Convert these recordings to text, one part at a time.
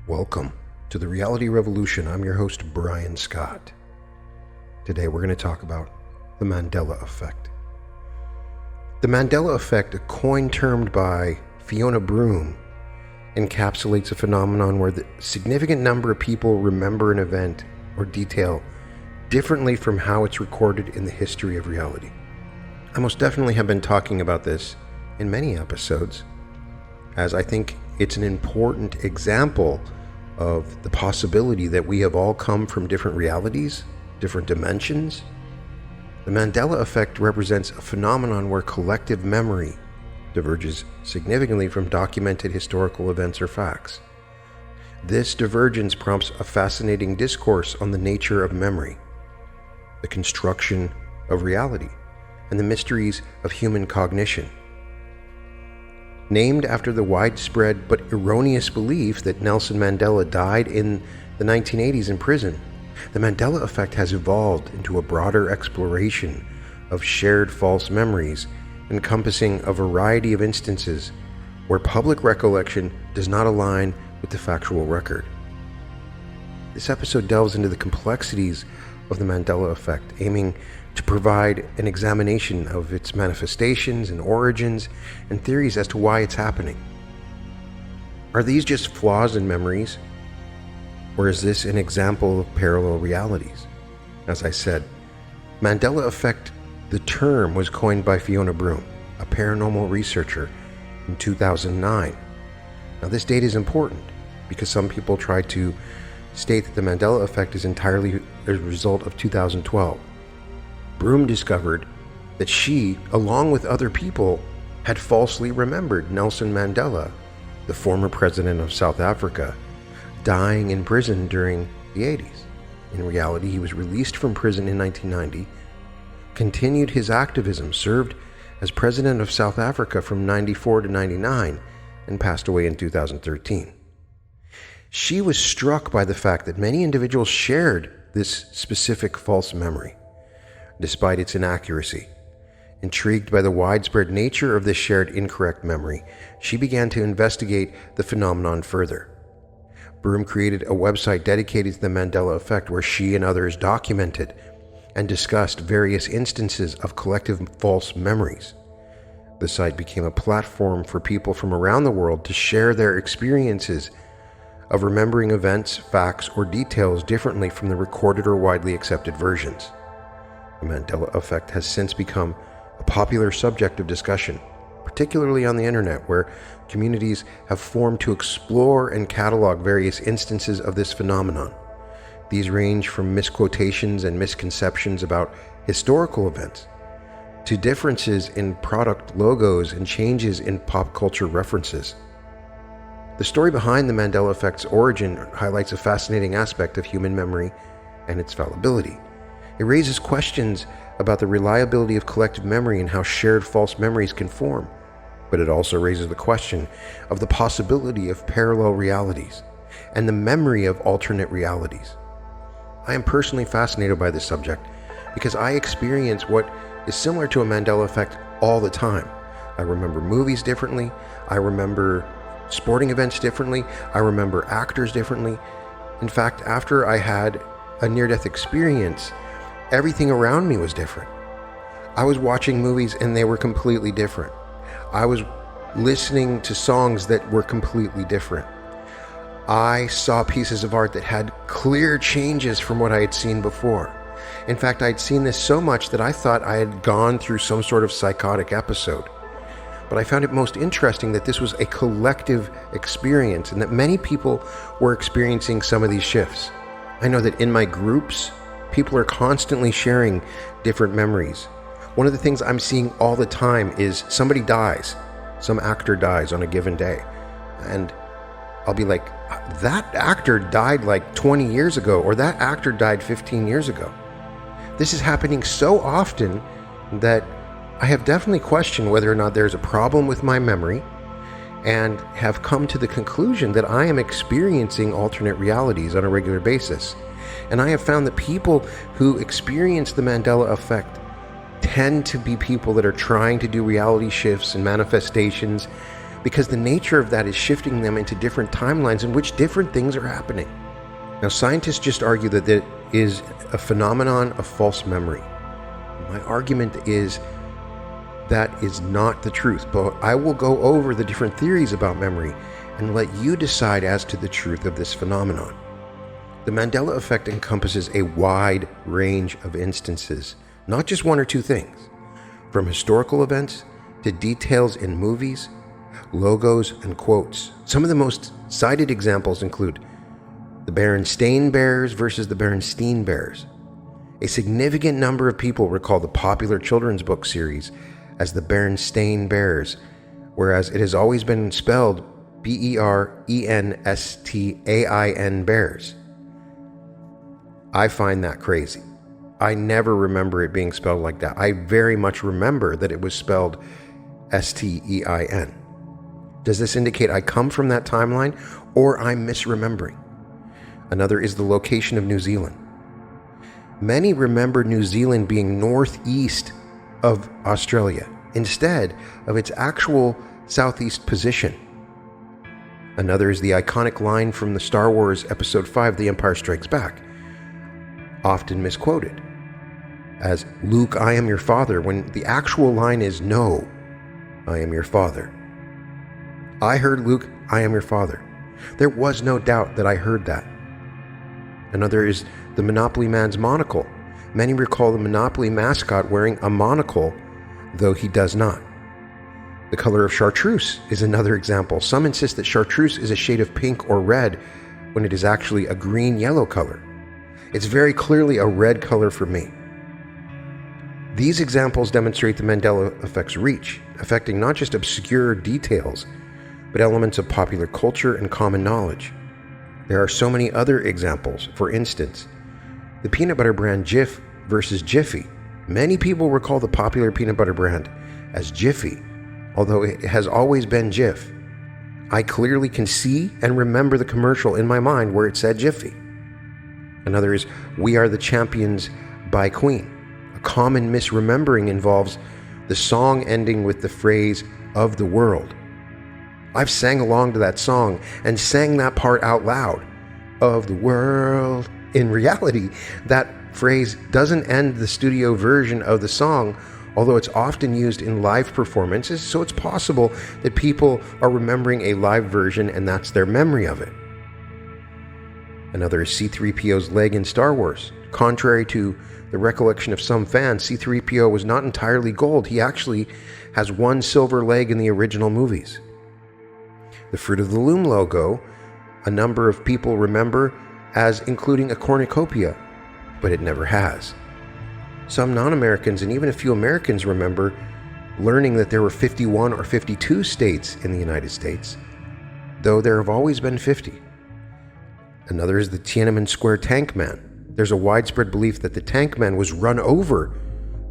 Welcome to the Reality Revolution. I'm your host, Brian Scott. Today we're going to talk about the Mandela Effect. The Mandela Effect, a coin termed by Fiona Broome, encapsulates a phenomenon where the significant number of people remember an event or detail differently from how it's recorded in the history of reality. I most definitely have been talking about this in many episodes, as I think it's an important example of the possibility that we have all come from different realities, different dimensions. The Mandela Effect represents a phenomenon where collective memory diverges significantly from documented historical events or facts. This divergence prompts a fascinating discourse on the nature of memory, the construction of reality, and the mysteries of human cognition. Named after the widespread but erroneous belief that Nelson Mandela died in the 1980s in prison, the Mandela Effect has evolved into a broader exploration of shared false memories, encompassing a variety of instances where public recollection does not align with the factual record. This episode delves into the complexities of the Mandela Effect, aiming to provide an examination of its manifestations and origins and theories as to why it's happening. Are these just flaws in memories? Or is this an example of parallel realities? As I said, Mandela Effect, the term, was coined by Fiona Broome, a paranormal researcher, in 2009. Now, this date is important because some people try to state that the Mandela Effect is entirely a result of 2012. Broome discovered that she, along with other people, had falsely remembered Nelson Mandela, the former president of South Africa, dying in prison during the 80s. In reality, he was released from prison in 1990, continued his activism, served as president of South Africa from 94 to 99, and passed away in 2013. She was struck by the fact that many individuals shared this specific false memory, despite its inaccuracy. Intrigued by the widespread nature of this shared incorrect memory, she began to investigate the phenomenon further. Broome created a website dedicated to the Mandela Effect, where she and others documented and discussed various instances of collective false memories. The site became a platform for people from around the world to share their experiences of remembering events, facts, or details differently from the recorded or widely accepted versions. The Mandela Effect has since become a popular subject of discussion, particularly on the internet, where communities have formed to explore and catalog various instances of this phenomenon. These range from misquotations and misconceptions about historical events to differences in product logos and changes in pop culture references. The story behind the Mandela Effect's origin highlights a fascinating aspect of human memory and its fallibility. It raises questions about the reliability of collective memory and how shared false memories can form, but it also raises the question of the possibility of parallel realities and the memory of alternate realities. I am personally fascinated by this subject because I experience what is similar to a Mandela Effect all the time. I remember movies differently, I remember sporting events differently, I remember actors differently. In fact, after I had a near-death experience, everything around me was different. I was watching movies and they were completely different. I was listening to songs that were completely different. I saw pieces of art that had clear changes from what I had seen before. In fact, I'd seen this so much that I thought I had gone through some sort of psychotic episode. But I found it most interesting that this was a collective experience and that many people were experiencing some of these shifts. I know that in my groups, people are constantly sharing different memories. One of the things I'm seeing all the time is somebody dies, some actor dies on a given day, and I'll be like, that actor died like 20 years ago, or that actor died 15 years ago. This is happening so often that I have definitely questioned whether or not there's a problem with my memory, and have come to the conclusion that I am experiencing alternate realities on a regular basis. And I have found that people who experience the Mandela Effect tend to be people that are trying to do reality shifts and manifestations, because the nature of that is shifting them into different timelines in which different things are happening. Now, scientists just argue that it is a phenomenon of false memory. My argument is that is not the truth, but I will go over the different theories about memory and let you decide as to the truth of this phenomenon. The Mandela Effect encompasses a wide range of instances, not just one or two things, from historical events to details in movies, logos, and quotes. Some of the most cited examples include the Berenstain Bears versus the Berenstein Bears. A significant number of people recall the popular children's book series as the Berenstain Bears, whereas it has always been spelled Berenstein Bears. I find that crazy. I never remember it being spelled like that. I very much remember that it was spelled Stein. Does this indicate I come from that timeline or I'm misremembering? Another is the location of New Zealand. Many remember New Zealand being northeast of Australia instead of its actual southeast position. Another is the iconic line from the Star Wars Episode 5, The Empire Strikes Back, often misquoted as "Luke, I am your father," when the actual line is "No, I am your father." I heard "Luke, I am your father." There was no doubt that I heard that. Another is the Monopoly Man's monocle. Many recall the Monopoly mascot wearing a monocle, though he does not. The color of chartreuse is another example. Some insist that chartreuse is a shade of pink or red when it is actually a green-yellow color. It's very clearly a red color for me. These examples demonstrate the Mandela Effect's reach, affecting not just obscure details, but elements of popular culture and common knowledge. There are so many other examples. For instance, the peanut butter brand Jif versus Jiffy. Many people recall the popular peanut butter brand as Jiffy, although it has always been Jif. I clearly can see and remember the commercial in my mind where it said Jiffy. Another is We Are the Champions by Queen. A common misremembering involves the song ending with the phrase "of the world." I've sang along to that song and sang that part out loud, "of the world." In reality, that phrase doesn't end the studio version of the song, although it's often used in live performances, so it's possible that people are remembering a live version and that's their memory of it. Another is C-3PO's leg in Star Wars. Contrary to the recollection of some fans, C-3PO was not entirely gold. He actually has one silver leg in the original movies. The Fruit of the Loom logo, a number of people remember as including a cornucopia, but it never has. Some non-Americans and even a few Americans remember learning that there were 51 or 52 states in the United States, though there have always been 50. Another is the Tiananmen Square Tank Man. There's a widespread belief that the Tank Man was run over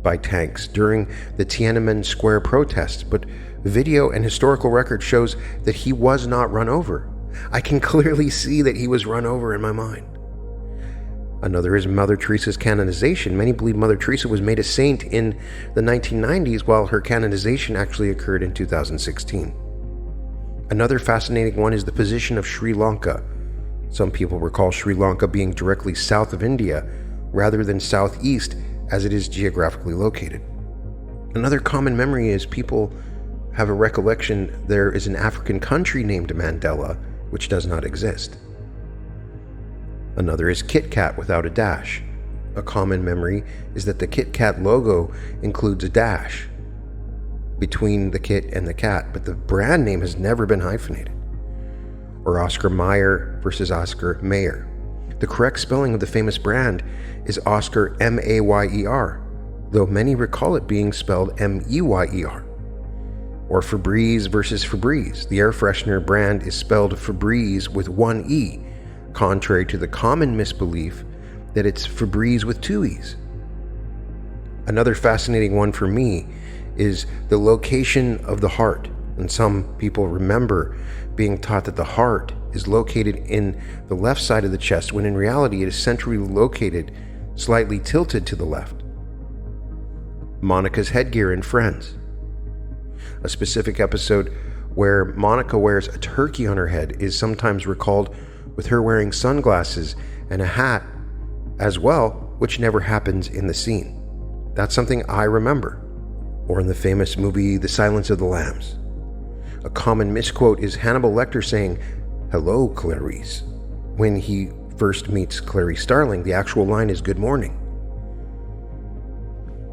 by tanks during the Tiananmen Square protests, but video and historical record shows that he was not run over. I can clearly see that he was run over in my mind. Another is Mother Teresa's canonization. Many believe Mother Teresa was made a saint in the 1990s, while her canonization actually occurred in 2016. Another fascinating one is the position of Sri Lanka. Some people recall Sri Lanka being directly south of India rather than southeast, as it is geographically located. Another common memory is people have a recollection there is an African country named Mandela, which does not exist. Another is Kit Kat without a dash. A common memory is that the Kit Kat logo includes a dash between the kit and the cat, but the brand name has never been hyphenated. Or Oscar Mayer versus Oscar Mayer. The correct spelling of the famous brand is Oscar Mayer, though many recall it being spelled Meyer. Or Febreze versus Febreze. The air freshener brand is spelled Febreze with one E, contrary to the common misbelief that it's Febreze with two E's. Another fascinating one for me is the location of the heart. And some people remember being taught that the heart is located in the left side of the chest, when in reality it is centrally located, slightly tilted to the left. Monica's headgear in Friends. A specific episode where Monica wears a turkey on her head, is sometimes recalled with her wearing sunglasses and a hat as well, which never happens in the scene. That's something I remember. Or in the famous movie The Silence of the Lambs. A common misquote is Hannibal Lecter saying, "Hello, Clarice." When he first meets Clarice Starling, the actual line is "Good morning."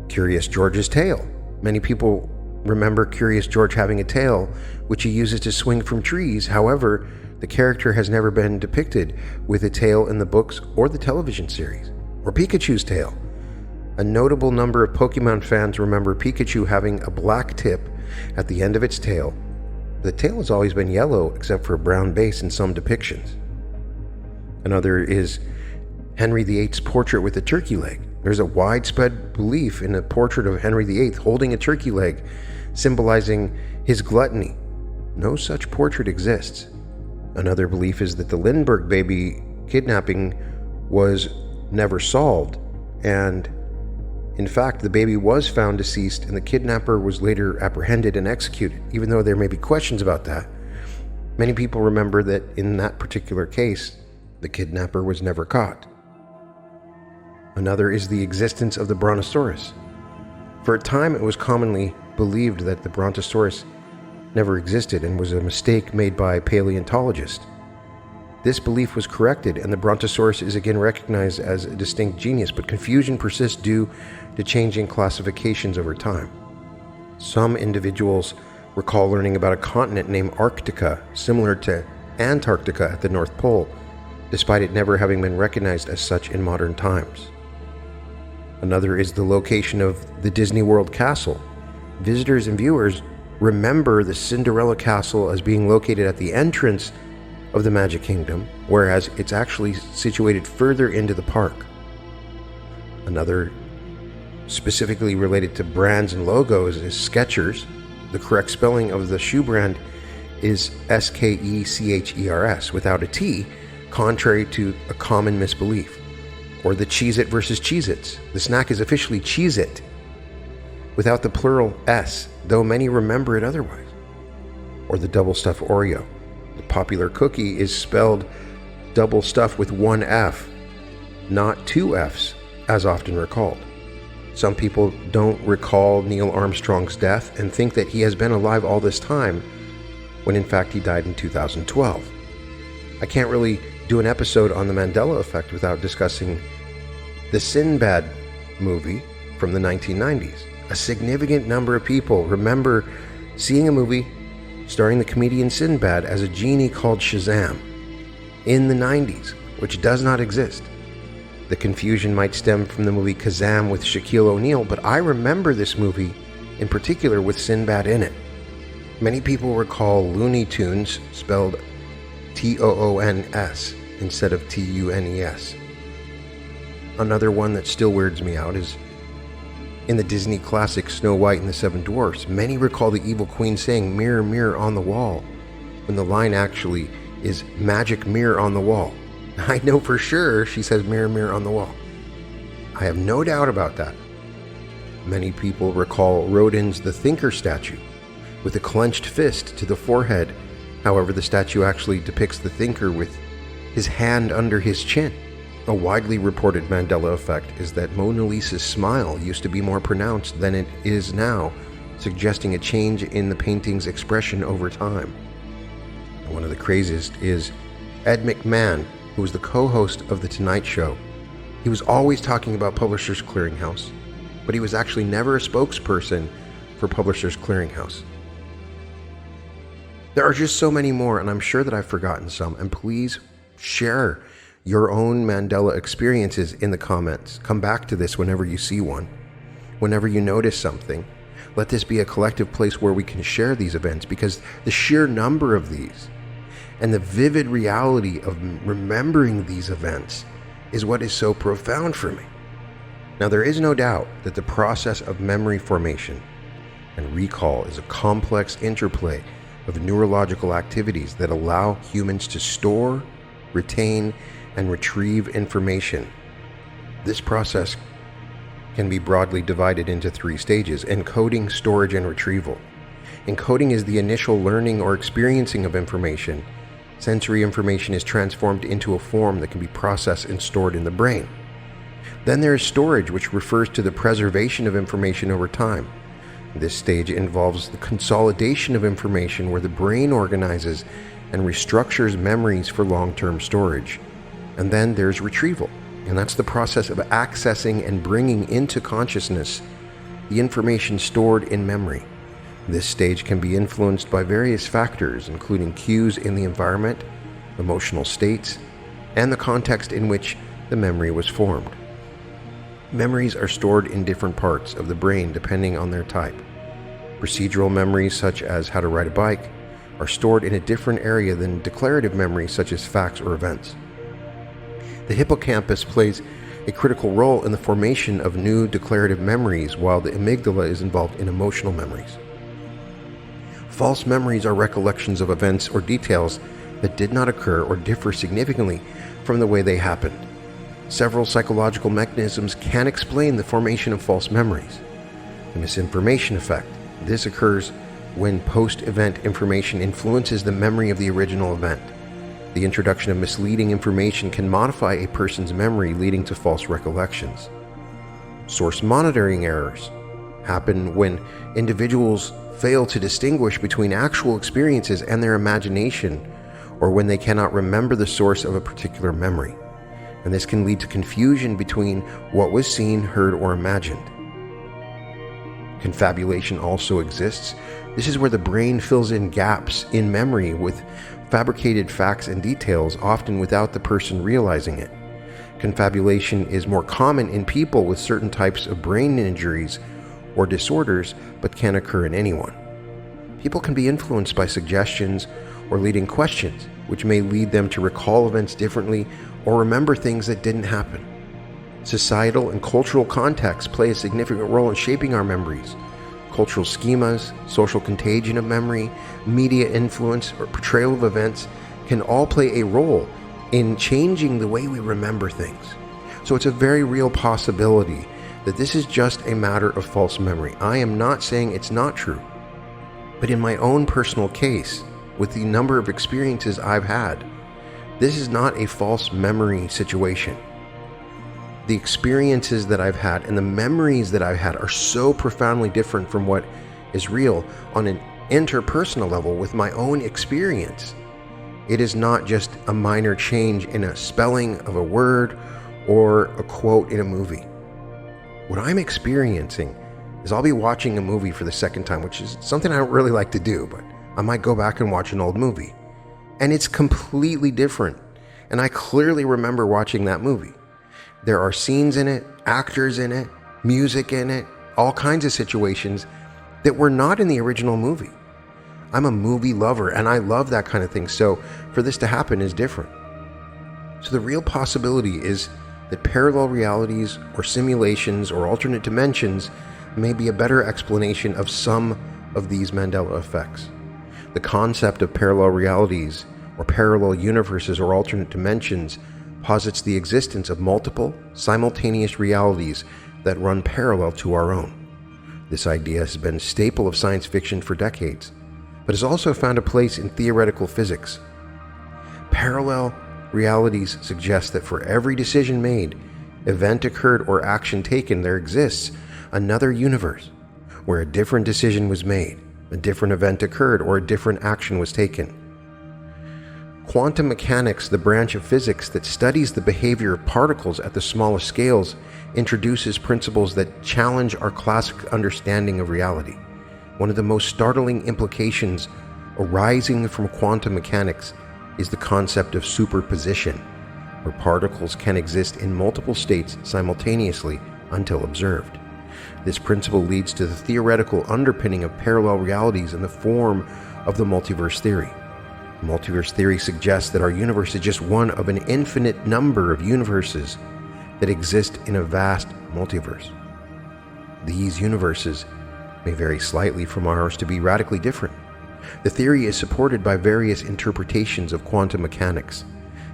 Curious George's tail. Many people remember Curious George having a tail, which he uses to swing from trees. However, the character has never been depicted with a tail in the books or the television series. Or Pikachu's tail. A notable number of Pokemon fans remember Pikachu having a black tip at the end of its tail. The tail has always been yellow except for a brown base in some depictions. Another is Henry VIII's portrait with a turkey leg. There's a widespread belief in a portrait of Henry VIII holding a turkey leg, symbolizing his gluttony. No such portrait exists. Another belief is that the Lindbergh baby kidnapping was never solved, and in fact, the baby was found deceased and the kidnapper was later apprehended and executed, even though there may be questions about that. Many people remember that in that particular case, the kidnapper was never caught. Another is the existence of the Brontosaurus. For a time, it was commonly believed that the Brontosaurus never existed and was a mistake made by paleontologists. This belief was corrected, and the Brontosaurus is again recognized as a distinct genus, but confusion persists due to changing classifications over time. Some individuals recall learning about a continent named Arctica, similar to Antarctica at the North Pole, despite it never having been recognized as such in modern times. Another is the location of the Disney World Castle. Visitors and viewers remember the Cinderella Castle as being located at the entrance of the Magic Kingdom, whereas it's actually situated further into the park. Another specifically related to brands and logos is Skechers. The correct spelling of the shoe brand is Skechers without a T, contrary to a common misbelief. Or the Cheez-It versus Cheez-Its. The snack is officially Cheez-It without the plural S, though many remember it otherwise. Or the double stuffed Oreo. The popular cookie is spelled double stuff with one F, not two Fs, as often recalled. Some people don't recall Neil Armstrong's death and think that he has been alive all this time, when in fact he died in 2012. I can't really do an episode on the Mandela Effect without discussing the Sinbad movie from the 1990s. A significant number of people remember seeing a movie starring the comedian Sinbad as a genie called Shazam in the 90s, which does not exist. The confusion might stem from the movie Kazam with Shaquille O'Neal, but I remember this movie in particular with Sinbad in it. Many people recall Looney Tunes spelled Toons instead of Tunes. Another one that still weirds me out is in the Disney classic Snow White and the Seven Dwarfs. Many recall the evil queen saying, "Mirror, mirror on the wall," when the line actually is "Magic mirror on the wall." I know for sure she says "Mirror, mirror on the wall." I have no doubt about that. Many people recall Rodin's The Thinker statue with a clenched fist to the forehead. However, the statue actually depicts the thinker with his hand under his chin. A widely reported Mandela effect is that Mona Lisa's smile used to be more pronounced than it is now, suggesting a change in the painting's expression over time. And one of the craziest is Ed McMahon, who was the co-host of The Tonight Show. He was always talking about Publishers Clearinghouse, but he was actually never a spokesperson for Publishers Clearinghouse. There are just so many more, and I'm sure that I've forgotten some, and please share your own Mandela experiences in the comments. Come back to this whenever you see one, whenever you notice something. Let this be a collective place where we can share these events, because the sheer number of these and the vivid reality of remembering these events is what is so profound for me. Now, there is no doubt that the process of memory formation and recall is a complex interplay of neurological activities that allow humans to store, retain, and retrieve information. This process can be broadly divided into three stages: encoding, storage, and retrieval. Encoding is the initial learning or experiencing of information. Sensory information is transformed into a form that can be processed and stored in the brain. Then there is storage, which refers to the preservation of information over time. This stage involves the consolidation of information, where the brain organizes and restructures memories for long-term storage. And then there's retrieval, and that's the process of accessing and bringing into consciousness the information stored in memory. This stage can be influenced by various factors, including cues in the environment, emotional states, and the context in which the memory was formed. Memories are stored in different parts of the brain depending on their type. Procedural memories, such as how to ride a bike, are stored in a different area than declarative memories, such as facts or events. The hippocampus plays a critical role in the formation of new declarative memories, while the amygdala is involved in emotional memories. False memories are recollections of events or details that did not occur or differ significantly from the way they happened. Several psychological mechanisms can explain the formation of false memories. The misinformation effect. This occurs when post-event information influences the memory of the original event. The introduction of misleading information can modify a person's memory, leading to false recollections. Source monitoring errors happen when individuals fail to distinguish between actual experiences and their imagination, or when they cannot remember the source of a particular memory. And this can lead to confusion between what was seen, heard, or imagined. Confabulation also exists. This is where the brain fills in gaps in memory with fabricated facts and details, often without the person realizing it. Confabulation is more common in people with certain types of brain injuries or disorders, but can occur in anyone. People can be influenced by suggestions or leading questions, which may lead them to recall events differently or remember things that didn't happen. Societal and cultural contexts play a significant role in shaping our memories. Cultural schemas, social contagion of memory, media influence, or portrayal of events can all play a role in changing the way we remember things. So it's a very real possibility that this is just a matter of false memory. I am not saying it's not true, but in my own personal case, with the number of experiences I've had, this is not a false memory situation. The experiences that I've had and the memories that I've had are so profoundly different from what is real on an interpersonal level with my own experience. It is not just a minor change in a spelling of a word or a quote in a movie. What I'm experiencing is I'll be watching a movie for the second time, which is something I don't really like to do, but I might go back and watch an old movie. And it's completely different. And I clearly remember watching that movie. There are scenes in it, actors in it, music in it, all kinds of situations that were not in the original movie. I'm a movie lover and I love that kind of thing. So for this to happen is different. So the real possibility is that parallel realities or simulations or alternate dimensions may be a better explanation of some of these Mandela effects. The concept of parallel realities or parallel universes or alternate dimensions posits the existence of multiple, simultaneous realities that run parallel to our own. This idea has been a staple of science fiction for decades, but has also found a place in theoretical physics. Parallel realities suggest that for every decision made, event occurred, or action taken, there exists another universe where a different decision was made, a different event occurred, or a different action was taken. Quantum mechanics, the branch of physics that studies the behavior of particles at the smallest scales, introduces principles that challenge our classic understanding of reality. One of the most startling implications arising from quantum mechanics is the concept of superposition, where particles can exist in multiple states simultaneously until observed. This principle leads to the theoretical underpinning of parallel realities in the form of the multiverse theory. Multiverse theory suggests that our universe is just one of an infinite number of universes that exist in a vast multiverse. These universes may vary slightly from ours to be radically different. The theory is supported by various interpretations of quantum mechanics,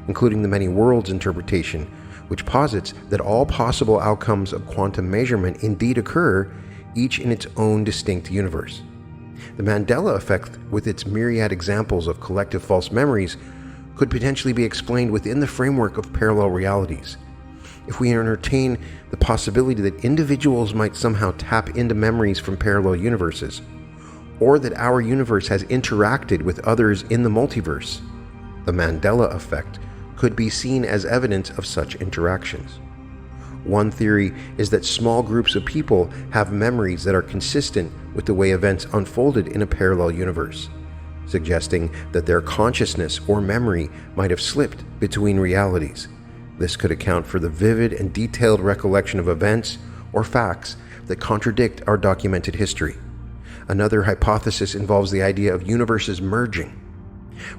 including the many worlds interpretation, which posits that all possible outcomes of quantum measurement indeed occur, each in its own distinct universe. The Mandela Effect, with its myriad examples of collective false memories, could potentially be explained within the framework of parallel realities. If we entertain the possibility that individuals might somehow tap into memories from parallel universes, or that our universe has interacted with others in the multiverse, the Mandela Effect could be seen as evidence of such interactions. One theory is that small groups of people have memories that are consistent with the way events unfolded in a parallel universe, suggesting that their consciousness or memory might have slipped between realities. This could account for the vivid and detailed recollection of events or facts that contradict our documented history. Another hypothesis involves the idea of universes merging,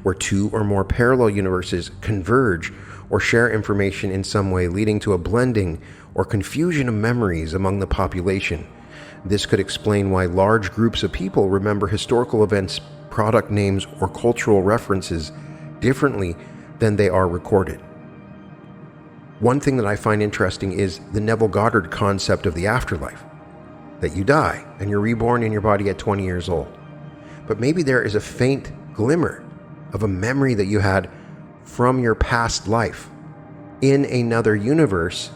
where two or more parallel universes converge or share information in some way, leading to a blending or confusion of memories among the population. This could explain why large groups of people remember historical events, product names, or cultural references differently than they are recorded. One thing that I find interesting is the Neville Goddard concept of the afterlife, that you die and you're reborn in your body at 20 years old. But maybe there is a faint glimmer of a memory that you had from your past life in another universe,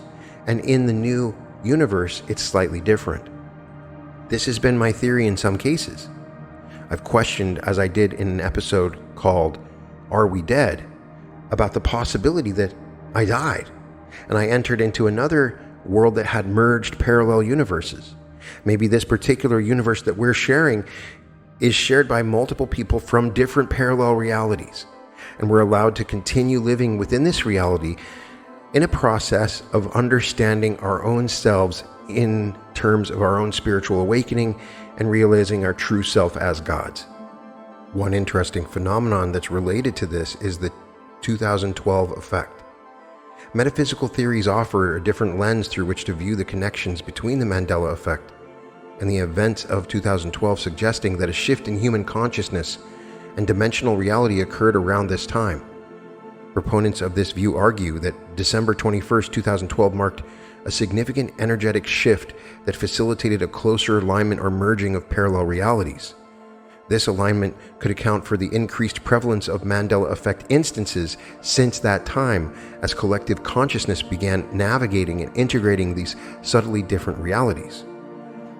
and in the new universe it's slightly different. This has been my theory in some cases. I've questioned, as I did in an episode called Are We Dead?, about the possibility that I died and I entered into another world that had merged parallel universes. Maybe this particular universe that we're sharing is shared by multiple people from different parallel realities, and we're allowed to continue living within this reality in a process of understanding our own selves in terms of our own spiritual awakening and realizing our true self as gods. One interesting phenomenon that's related to this is the 2012 effect. Metaphysical theories offer a different lens through which to view the connections between the Mandela Effect and the events of 2012, suggesting that a shift in human consciousness and dimensional reality occurred around this time. Proponents of this view argue that December 21, 2012 marked a significant energetic shift that facilitated a closer alignment or merging of parallel realities. This alignment could account for the increased prevalence of Mandela Effect instances since that time, as collective consciousness began navigating and integrating these subtly different realities.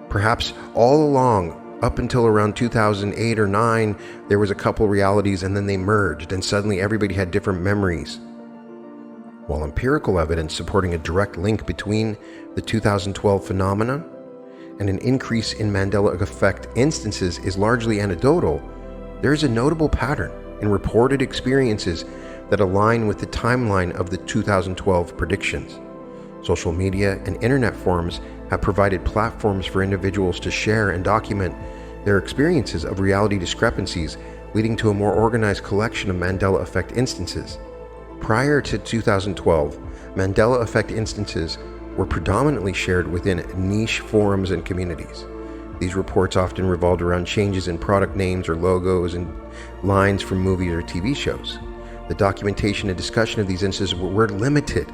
Perhaps all along, up until around 2008 or 9, there was a couple realities and then they merged and suddenly everybody had different memories. While empirical evidence supporting a direct link between the 2012 phenomena and an increase in Mandela Effect instances is largely anecdotal, there is a notable pattern in reported experiences that align with the timeline of the 2012 predictions. Social media and internet forums have provided platforms for individuals to share and document their experiences of reality discrepancies, leading to a more organized collection of Mandela Effect instances. Prior to 2012, Mandela Effect instances were predominantly shared within niche forums and communities. These reports often revolved around changes in product names or logos and lines from movies or TV shows. The documentation and discussion of these instances were limited,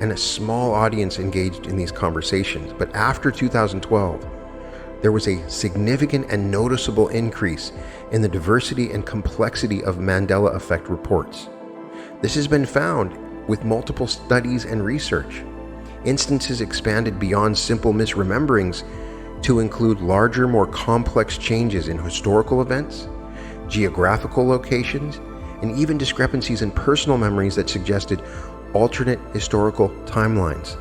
and a small audience engaged in these conversations. But after 2012, there was a significant and noticeable increase in the diversity and complexity of Mandela Effect reports. This has been found with multiple studies and research. Instances expanded beyond simple misrememberings to include larger, more complex changes in historical events, geographical locations, and even discrepancies in personal memories that suggested alternate historical timelines.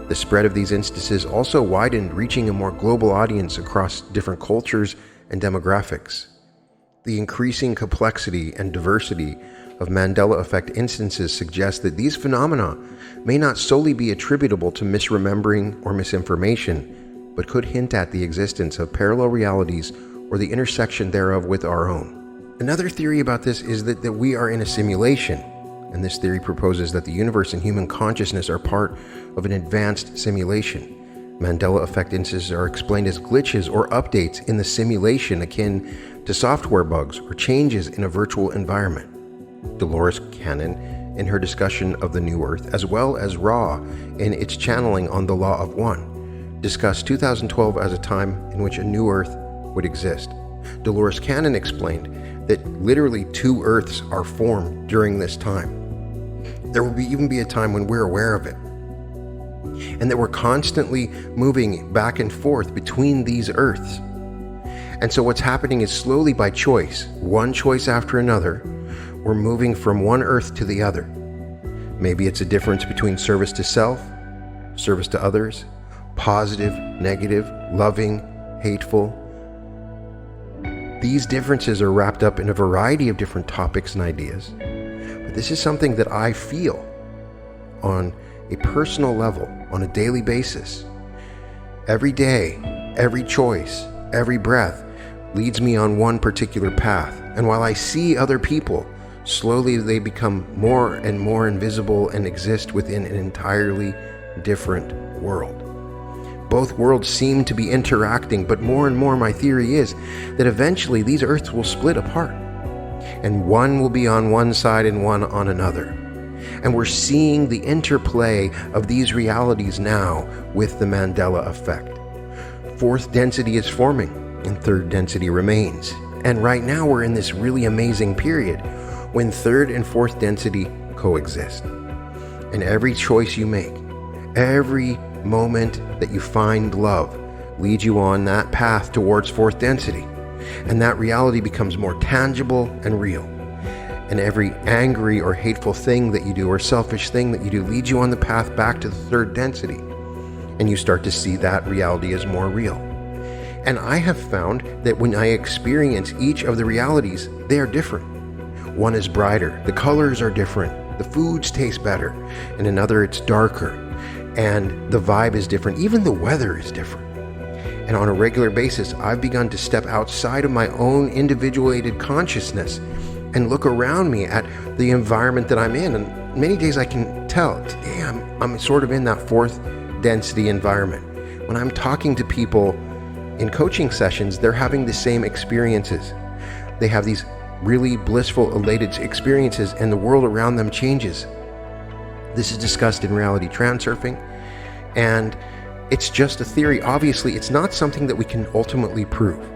The spread of these instances also widened, reaching a more global audience across different cultures and demographics. The increasing complexity and diversity of Mandela Effect instances suggest that these phenomena may not solely be attributable to misremembering or misinformation, but could hint at the existence of parallel realities or the intersection thereof with our own. Another theory about this is that we are in a simulation, and this theory proposes that the universe and human consciousness are part of an advanced simulation. Mandela Effect instances are explained as glitches or updates in the simulation akin to software bugs or changes in a virtual environment. Dolores Cannon, in her discussion of the New Earth, as well as Ra in its channeling on the Law of One, discussed 2012 as a time in which a new Earth would exist. Dolores Cannon explained that literally two Earths are formed during this time. There will even be a time when we're aware of it, and that we're constantly moving back and forth between these Earths. And so what's happening is slowly by choice, one choice after another, we're moving from one Earth to the other. Maybe it's a difference between service to self, service to others, positive, negative, loving, hateful. These differences are wrapped up in a variety of different topics and ideas. But this is something that I feel on a personal level, on a daily basis. Every day, every choice, every breath leads me on one particular path. And while I see other people, slowly they become more and more invisible and exist within an entirely different world. Both worlds seem to be interacting, but more and more my theory is that eventually these Earths will split apart, and one will be on one side and one on another. And we're seeing the interplay of these realities now with the Mandela Effect. Fourth density is forming, and third density remains. And right now we're in this really amazing period when third and fourth density coexist. And every choice you make, every moment that you find love, leads you on that path towards fourth density. And that reality becomes more tangible and real. And every angry or hateful thing that you do or selfish thing that you do leads you on the path back to the third density. And you start to see that reality as more real. And I have found that when I experience each of the realities, they are different. One is brighter, the colors are different, the foods taste better. In another, it's darker, and the vibe is different. Even the weather is different. And on a regular basis, I've begun to step outside of my own individuated consciousness and look around me at the environment that I'm in. And many days I can tell, today I'm sort of in that fourth density environment. When I'm talking to people in coaching sessions, they're having the same experiences. They have these really blissful, elated experiences, and the world around them changes. This is discussed in reality transurfing, and it's just a theory. Obviously, it's not something that we can ultimately prove,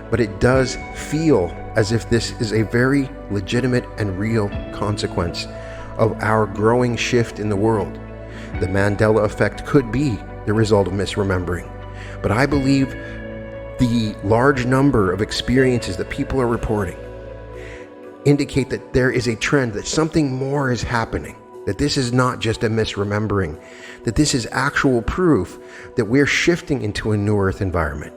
but it does feel as if this is a very legitimate and real consequence of our growing shift in the world. The Mandela Effect could be the result of misremembering, but I believe the large number of experiences that people are reporting indicate that there is a trend, that something more is happening, that this is not just a misremembering, that this is actual proof that we're shifting into a new Earth environment.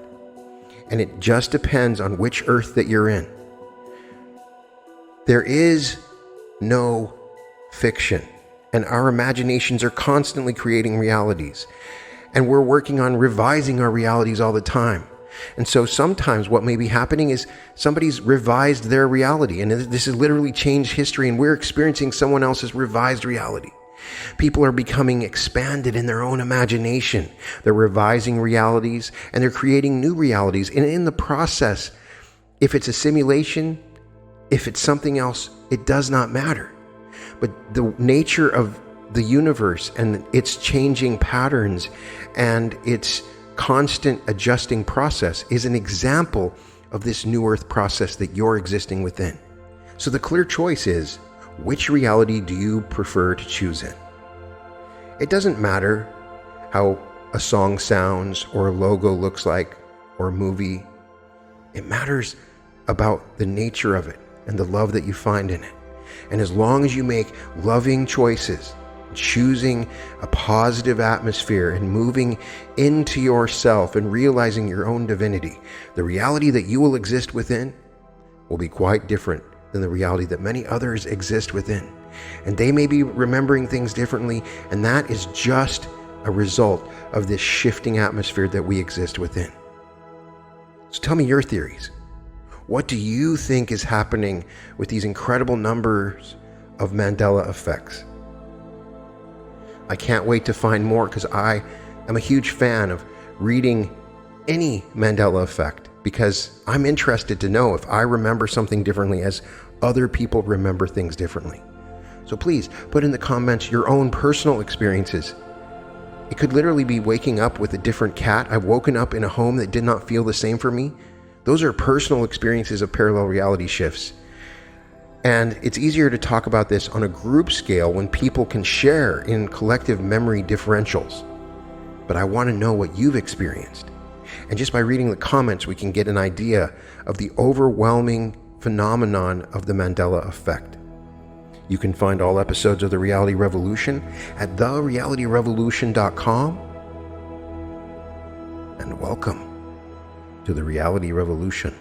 And it just depends on which Earth that you're in. There is no fiction, and our imaginations are constantly creating realities, and we're working on revising our realities all the time. And so sometimes what may be happening is somebody's revised their reality, and this has literally changed history, and we're experiencing someone else's revised reality. People are becoming expanded in their own imagination. They're revising realities, and they're creating new realities. And in the process, if it's a simulation, if it's something else, it does not matter. But the nature of the universe and its changing patterns and its constant adjusting process is an example of this new Earth process that you're existing within. So the clear choice is, which reality do you prefer to choose in? It doesn't matter how a song sounds or a logo looks like or a movie. It matters about the nature of it and the love that you find in it. And as long as you make loving choices, choosing a positive atmosphere and moving into yourself and realizing your own divinity, the reality that you will exist within will be quite different than the reality that many others exist within. And they may be remembering things differently, and that is just a result of this shifting atmosphere that we exist within. So tell me your theories. What do you think is happening with these incredible numbers of Mandela effects? I can't wait to find more, because I am a huge fan of reading any Mandela effect, because I'm interested to know if I remember something differently as other people remember things differently. So please put in the comments your own personal experiences. It could literally be waking up with a different cat. I've woken up in a home that did not feel the same for me Those are personal experiences of parallel reality shifts. And it's easier to talk about this on a group scale when people can share in collective memory differentials. But I want to know what you've experienced. And just by reading the comments, we can get an idea of the overwhelming phenomenon of the Mandela Effect. You can find all episodes of The Reality Revolution at therealityrevolution.com. And welcome to The Reality Revolution.